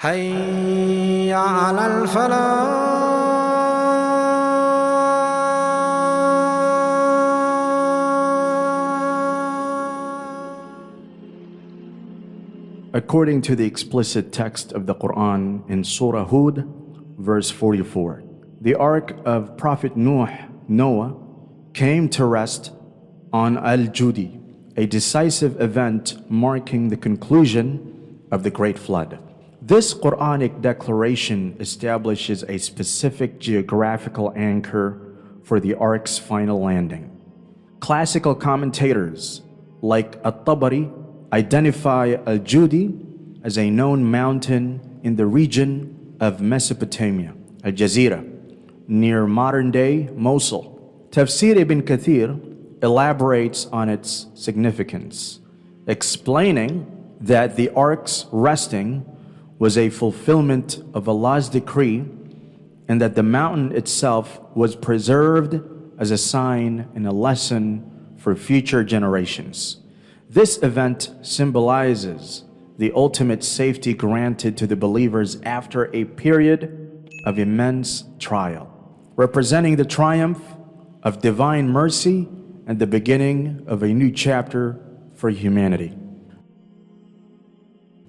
حي على الفلاح. According to the explicit text of the Quran in Surah Hud, verse 44, the Ark of Prophet Nuh, Noah, came to rest on al-Judi, a decisive event marking the conclusion of the Great Flood. This Quranic declaration establishes a specific geographical anchor for the Ark's final landing. Classical commentators like Al-Tabari identify al-Judi as a known mountain in the region of Mesopotamia, Al-Jazirah, near modern-day Mosul. Tafsir Ibn Kathir elaborates on its significance, explaining that the Ark's resting was a fulfillment of Allah's decree and that the mountain itself was preserved as a sign and a lesson for future generations. This event symbolizes the ultimate safety granted to the believers after a period of immense trial, representing the triumph of divine mercy and the beginning of a new chapter for humanity.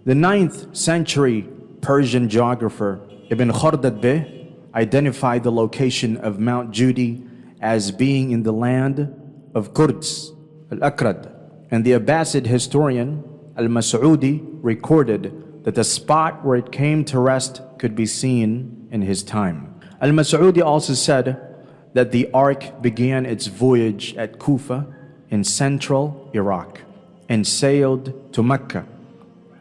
The 9th century Persian geographer Ibn Khordadbeh identified the location of Mount Judi as being in the land of Kurds, Al-Akrad, and the Abbasid historian al-Mas'udi recorded that the spot where it came to rest could be seen in his time. Al-Mas'udi also said that the Ark began its voyage at Kufa in central Iraq and sailed to Makkah,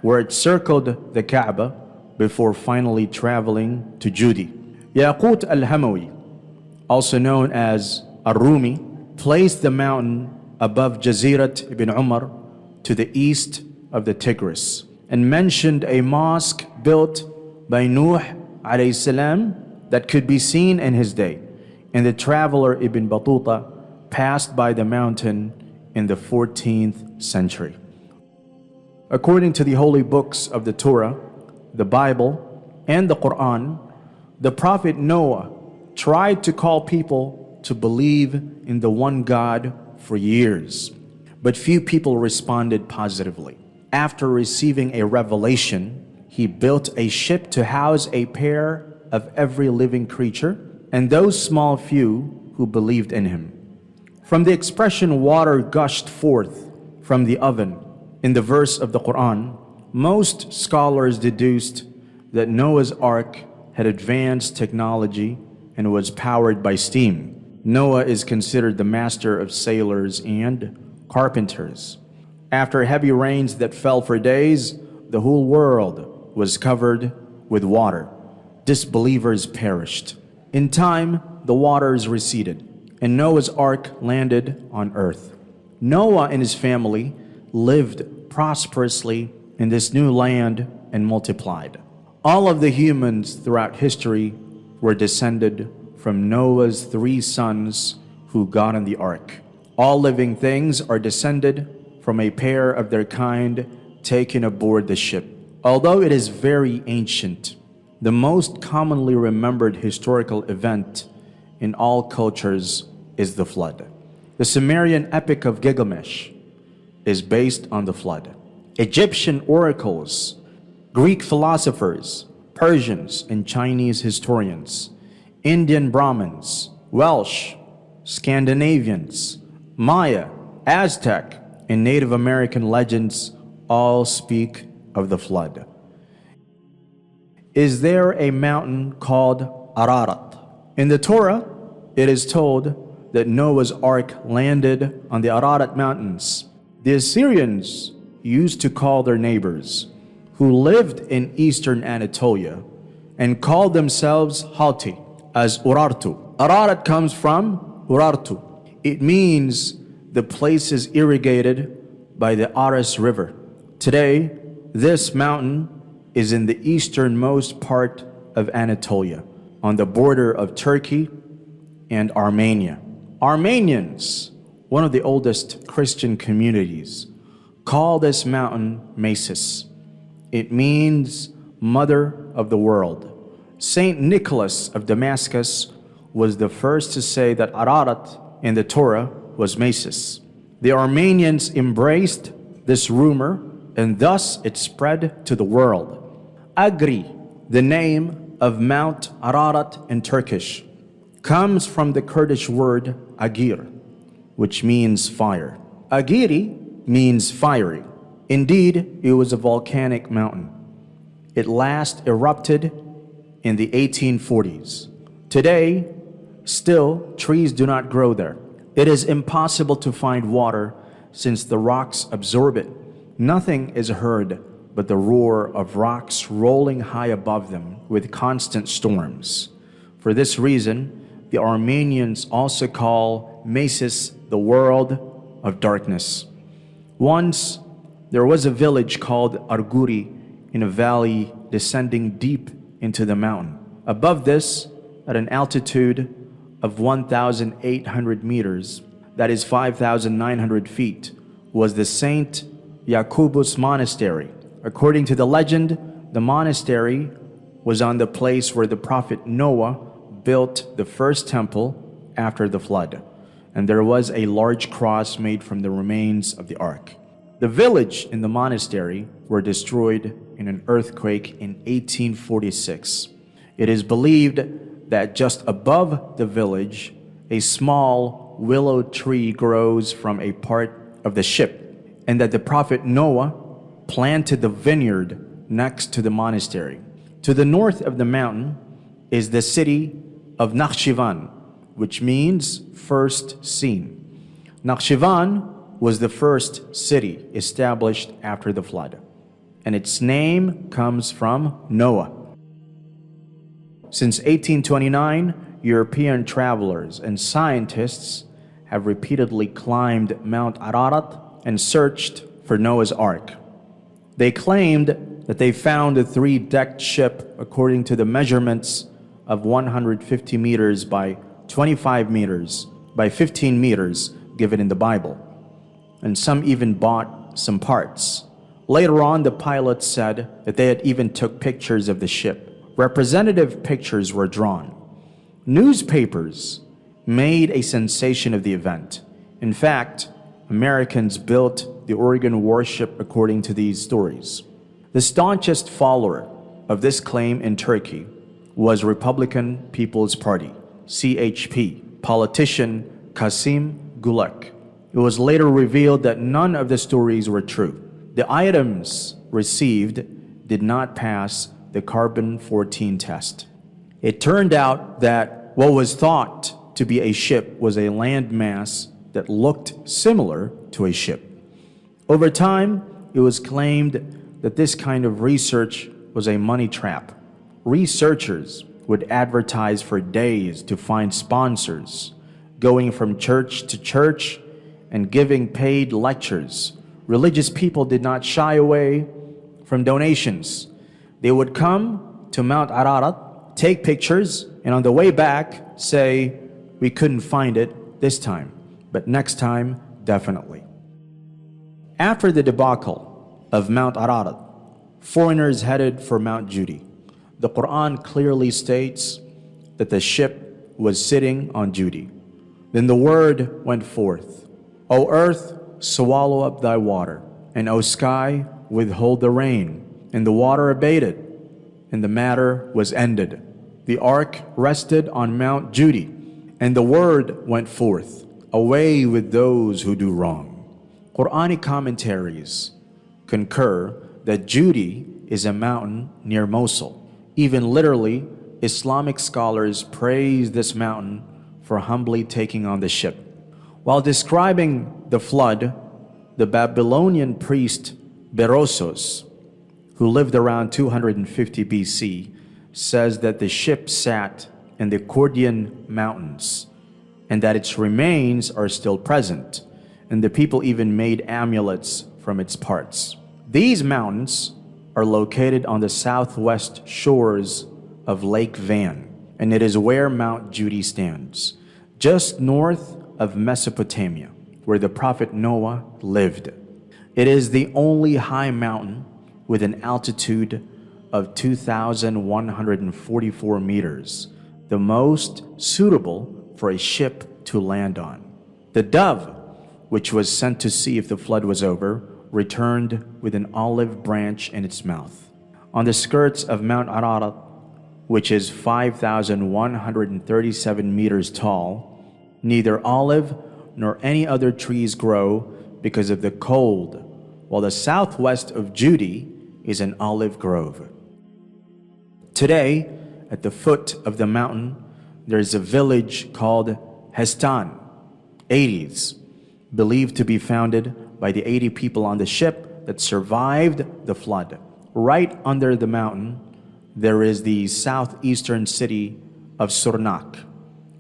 where it circled the Kaaba before finally traveling to Judi. Yaqut al-Hamawi, also known as Al-Rumi, placed the mountain above Jazirat ibn Umar to the east of the Tigris and mentioned a mosque built by Nuh alayhi salam that could be seen in his day. And the traveler Ibn Battuta passed by the mountain in the 14th century. According to the holy books of the Torah, the Bible, and the Quran, the Prophet Noah tried to call people to believe in the one God for years, but few people responded positively. After receiving a revelation, he built a ship to house a pair of every living creature and those small few who believed in him. From the expression water gushed forth from the oven in the verse of the Quran, most scholars deduced that Noah's Ark had advanced technology and was powered by steam. Noah is considered the master of sailors and carpenters. After heavy rains that fell for days, the whole world was covered with water. Disbelievers perished. In time, the waters receded, and Noah's Ark landed on earth. Noah and his family lived prosperously in this new land and multiplied. All of the humans throughout history were descended from Noah's 3 sons who got on the ark. All living things are descended from a pair of their kind taken aboard the ship. Although it is very ancient, the most commonly remembered historical event in all cultures is the flood. The Sumerian epic of Gilgamesh is based on the flood. Egyptian oracles, Greek philosophers, Persians and Chinese historians, Indian Brahmins, Welsh, Scandinavians, Maya, Aztec, and Native American legends all speak of the flood. Is there a mountain called Ararat? In the Torah, it is told that Noah's Ark landed on the Ararat mountains. The Assyrians used to call their neighbors who lived in eastern Anatolia and called themselves Hatti as Urartu. Ararat comes from Urartu. It means the place is irrigated by the Aras River. Today, this mountain is in the easternmost part of Anatolia, on the border of Turkey and Armenia. Armenians, one of the oldest Christian communities, call this mountain Mesis. It means mother of the world. Saint Nicholas of Damascus was the first to say that Ararat in the Torah was Mesis. The Armenians embraced this rumor, and thus it spread to the world. Agri, the name of Mount Ararat in Turkish, comes from the Kurdish word agir, which means fire. Agiri means fiery. Indeed, it was a volcanic mountain. It last erupted in the 1840s. Today, still, trees do not grow there. It is impossible to find water since the rocks absorb it. Nothing is heard but the roar of rocks rolling high above them with constant storms. For this reason, the Armenians also call Mesis the world of darkness. Once, there was a village called Arguri in a valley descending deep into the mountain. Above this, at an altitude of 1,800 meters, that is 5,900 feet, was the Saint Yaqub's monastery. According to the legend, the monastery was on the place where the Prophet Noah built the first temple after the flood, and there was a large cross made from the remains of the ark. The village and the monastery were destroyed in an earthquake in 1846. It is believed that just above the village, a small willow tree grows from a part of the ship, and that the Prophet Noah planted the vineyard next to the monastery. To the north of the mountain is the city of Nakhchivan, which means first seen. Nakhchivan was the first city established after the flood, and its name comes from Noah. Since 1829, European travelers and scientists have repeatedly climbed Mount Ararat and searched for Noah's Ark. They claimed that they found a 3-decked ship according to the measurements of 150 meters by 25 meters by 15 meters given in the Bible. And some even bought some parts. Later on, the pilots said that they had even took pictures of the ship. Representative pictures were drawn. Newspapers made a sensation of the event. In fact, Americans built the Oregon warship according to these stories. The staunchest follower of this claim in Turkey was Republican People's Party, CHP, politician Kasim Gulak. It was later revealed that none of the stories were true. The items received did not pass the carbon-14 test. It turned out that what was thought to be a ship was a landmass that looked similar to a ship. Over time, it was claimed that this kind of research was a money trap. Researchers would advertise for days to find sponsors, going from church to church and giving paid lectures. Religious people did not shy away from donations. They would come to Mount Ararat, take pictures, and on the way back say, "We couldn't find it this time, but next time, definitely." After the debacle of Mount Ararat, foreigners headed for Mount Judi. The Quran clearly states that the ship was sitting on Judi. Then the word went forth, "O earth, swallow up thy water, and O sky, withhold the rain." And the water abated, and the matter was ended. The ark rested on Mount Judi, and the word went forth, "Away with those who do wrong." Quranic commentaries concur that Judi is a mountain near Mosul. Even literally, Islamic scholars praise this mountain for humbly taking on the ship. While describing the flood, the Babylonian priest Berosos, who lived around 250 BC, says that the ship sat in the Kurdian mountains and that its remains are still present, and the people even made amulets from its parts. These mountains are located on the southwest shores of Lake Van, and it is where Mount Judi stands, just north of Mesopotamia, where the Prophet Noah lived. It is the only high mountain with an altitude of 2,144 meters, the most suitable for a ship to land on. The dove, which was sent to see if the flood was over, returned with an olive branch in its mouth. On the skirts of Mount Ararat, which is 5,137 meters tall, neither olive nor any other trees grow because of the cold, while the southwest of Judi is an olive grove. Today, at the foot of the mountain, there is a village called Hestan, 80s, believed to be founded by the 80 people on the ship that survived the flood. Right under the mountain, there is the southeastern city of Surnak.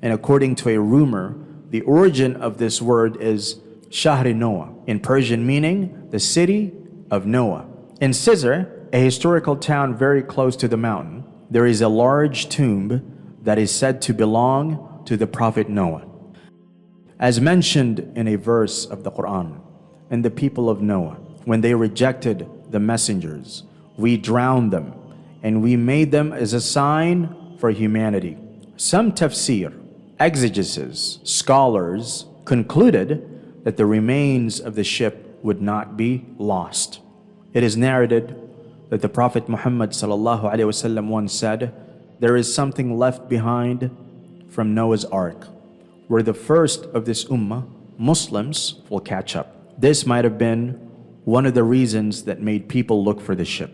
And according to a rumor, the origin of this word is Shahri Noah, in Persian meaning the city of Noah. In Sizr, a historical town very close to the mountain, there is a large tomb that is said to belong to the Prophet Noah. As mentioned in a verse of the Quran, and the people of Noah, when they rejected the messengers, we drowned them, and we made them as a sign for humanity. Some tafsir, exegesis, scholars concluded that the remains of the ship would not be lost. It is narrated that the Prophet Muhammad ﷺ once said, "There is something left behind from Noah's Ark, where the first of this ummah, Muslims, will catch up." This might have been one of the reasons that made people look for the ship.